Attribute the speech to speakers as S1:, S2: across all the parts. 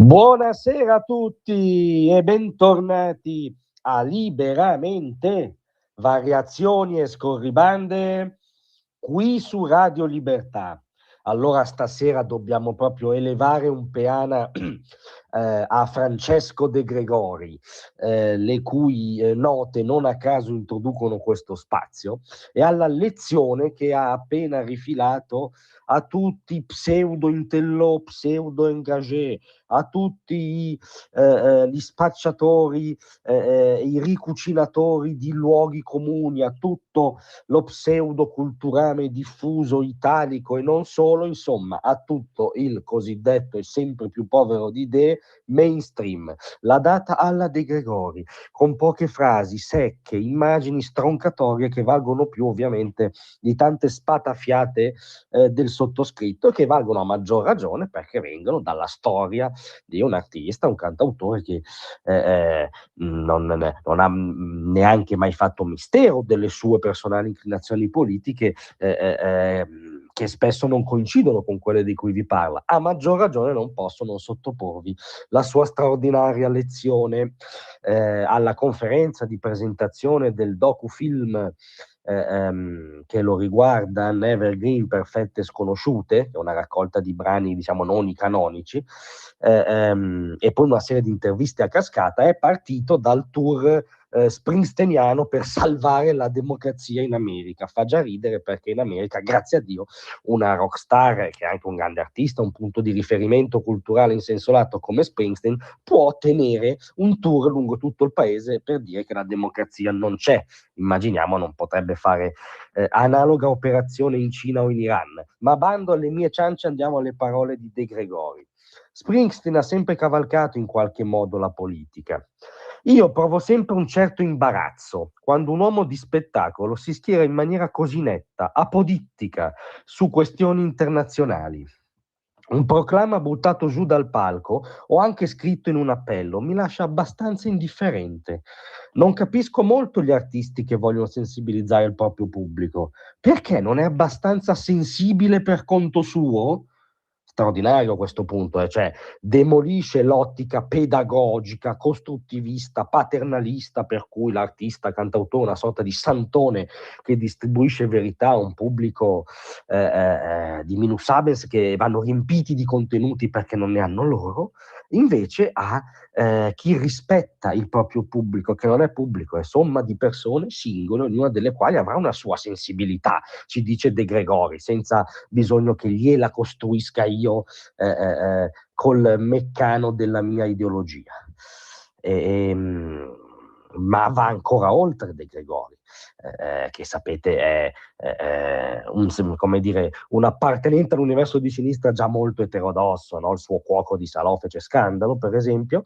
S1: Buonasera a tutti e bentornati a Liberamente, variazioni e scorribande qui su Radio Libertà. Allora stasera dobbiamo proprio elevare un peana a Francesco De Gregori, le cui note non a caso introducono questo spazio, e alla lezione che ha appena rifilato a tutti i pseudo-intello, pseudo-engagé, a tutti gli spacciatori, i ricucinatori di luoghi comuni, a tutto lo pseudo-culturame diffuso italico e non solo, insomma, a tutto il cosiddetto e sempre più povero di idee mainstream. La data alla De Gregori, con poche frasi secche, immagini stroncatorie che valgono più ovviamente di tante spatafiate del sottoscritto, che valgono a maggior ragione perché vengono dalla storia di un artista, un cantautore che non ha neanche mai fatto mistero delle sue personali inclinazioni politiche, che spesso non coincidono con quelle di cui vi parla. A maggior ragione non posso non sottoporvi la sua straordinaria lezione alla conferenza di presentazione del docufilm che lo riguarda, Evergreen Perfette Sconosciute, che è una raccolta di brani, diciamo, non canonici, e poi una serie di interviste a cascata. È partito dal tour springsteeniano per salvare la democrazia in America. Fa già ridere perché in America, grazie a Dio, una rockstar, che è anche un grande artista, un punto di riferimento culturale in senso lato come Springsteen, può tenere un tour lungo tutto il paese per dire che la democrazia non c'è. Immaginiamo non potrebbe fare analoga operazione in Cina o in Iran. Ma bando alle mie ciance, andiamo alle parole di De Gregori. Springsteen ha sempre cavalcato in qualche modo la politica. Io provo sempre un certo imbarazzo quando un uomo di spettacolo si schiera in maniera così netta, apodittica, su questioni internazionali. Un proclama buttato giù dal palco o anche scritto in un appello mi lascia abbastanza indifferente. Non capisco molto gli artisti che vogliono sensibilizzare il proprio pubblico. Perché non è abbastanza sensibile per conto suo? Straordinario a questo punto, cioè demolisce l'ottica pedagogica, costruttivista, paternalista, per cui l'artista cantautore è una sorta di santone che distribuisce verità a un pubblico di minus abens che vanno riempiti di contenuti perché non ne hanno loro. Invece a chi rispetta il proprio pubblico, che non è pubblico, è somma di persone singole, ognuna delle quali avrà una sua sensibilità, ci dice De Gregori, senza bisogno che gliela costruisca io col meccano della mia ideologia. Ma va ancora oltre De Gregori, che sapete è come dire, un appartenente all'universo di sinistra già molto eterodosso, no? Il suo cuoco di Salò fece scandalo, per esempio,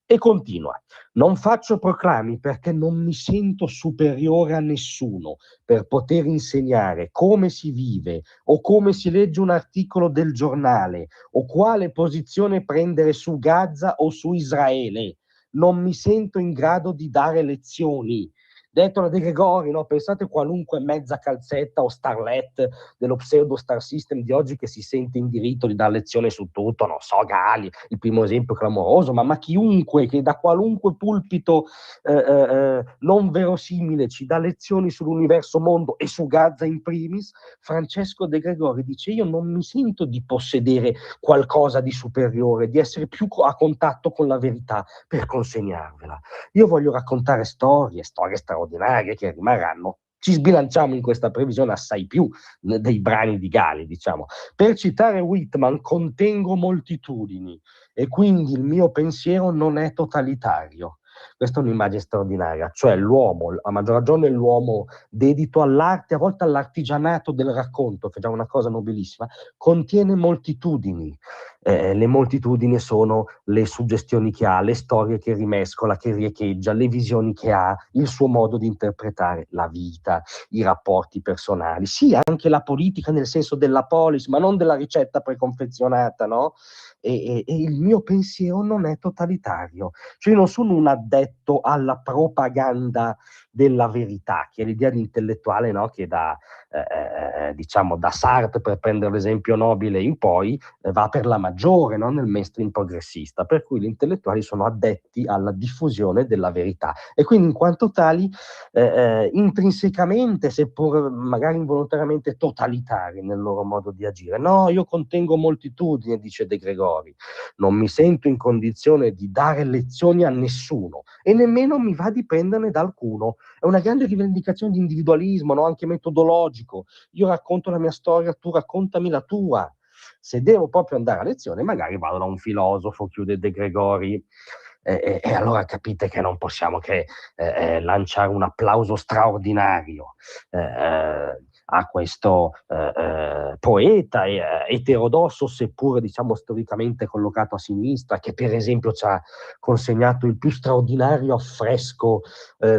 S1: e continua. Non faccio proclami perché non mi sento superiore a nessuno per poter insegnare come si vive o come si legge un articolo del giornale o quale posizione prendere su Gaza o su Israele. Non mi sento in grado di dare lezioni. Detto da De Gregori, no? Pensate qualunque mezza calzetta o starlet dello pseudo star system di oggi che si sente in diritto di dare lezione su tutto, non so, Gali, il primo esempio clamoroso, ma chiunque che da qualunque pulpito non verosimile ci dà lezioni sull'universo mondo e su Gaza in primis. Francesco De Gregori dice: io non mi sento di possedere qualcosa di superiore, di essere più a contatto con la verità per consegnarvela. Io voglio raccontare storie straordinarie che rimarranno. Ci sbilanciamo in questa previsione assai più dei brani di Gali, diciamo. Per citare Whitman, contengo moltitudini e quindi il mio pensiero non è totalitario. Questa è un'immagine straordinaria, cioè l'uomo, a maggior ragione l'uomo dedito all'arte, a volte all'artigianato del racconto, che è già una cosa nobilissima, contiene moltitudini. Le moltitudini sono le suggestioni che ha, le storie che rimescola, che riecheggia, le visioni che ha, il suo modo di interpretare la vita, i rapporti personali, sì, anche la politica nel senso della polis, ma non della ricetta preconfezionata, no? E il mio pensiero non è totalitario, cioè io non sono un addetto alla propaganda della verità, che è l'idea di intellettuale, no, che diciamo da Sartre, per prendere l'esempio nobile in poi, va per la maggiore, no, nel mainstream progressista, per cui gli intellettuali sono addetti alla diffusione della verità e quindi in quanto tali intrinsecamente, seppur magari involontariamente, totalitari nel loro modo di agire. No, io contengo moltitudine, dice De Gregori, non mi sento in condizione di dare lezioni a nessuno e nemmeno mi va di prenderne da alcuno. È una grande rivendicazione di individualismo, no? Anche metodologico. Io racconto la mia storia, tu raccontami la tua. Se devo proprio andare a lezione, magari vado da un filosofo, chiude De Gregori, e allora capite che non possiamo che lanciare un applauso straordinario a questo poeta eterodosso, seppur diciamo storicamente collocato a sinistra, che per esempio ci ha consegnato il più straordinario affresco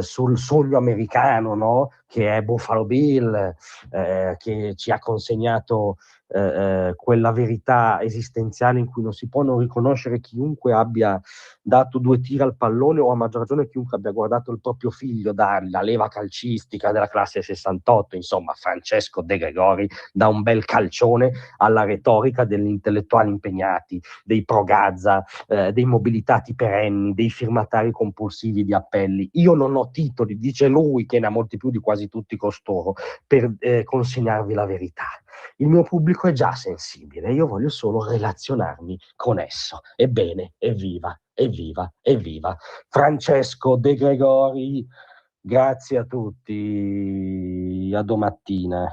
S1: sul sogno americano, no? Che è Buffalo Bill, che ci ha consegnato quella verità esistenziale in cui non si può non riconoscere chiunque abbia dato 2 tiri al pallone, o a maggior ragione chiunque abbia guardato il proprio figlio dargli la leva calcistica della classe 68. Insomma, Francesco De Gregori dà un bel calcione alla retorica degli intellettuali impegnati, dei pro-Gaza, dei mobilitati perenni, dei firmatari compulsivi di appelli. Io non ho titoli, dice lui, che ne ha molti più di quasi tutti costoro, per consegnarvi la verità. Il mio pubblico è già sensibile, io voglio solo relazionarmi con esso. Ebbene, evviva, evviva, evviva. Francesco De Gregori, grazie a tutti, a domattina.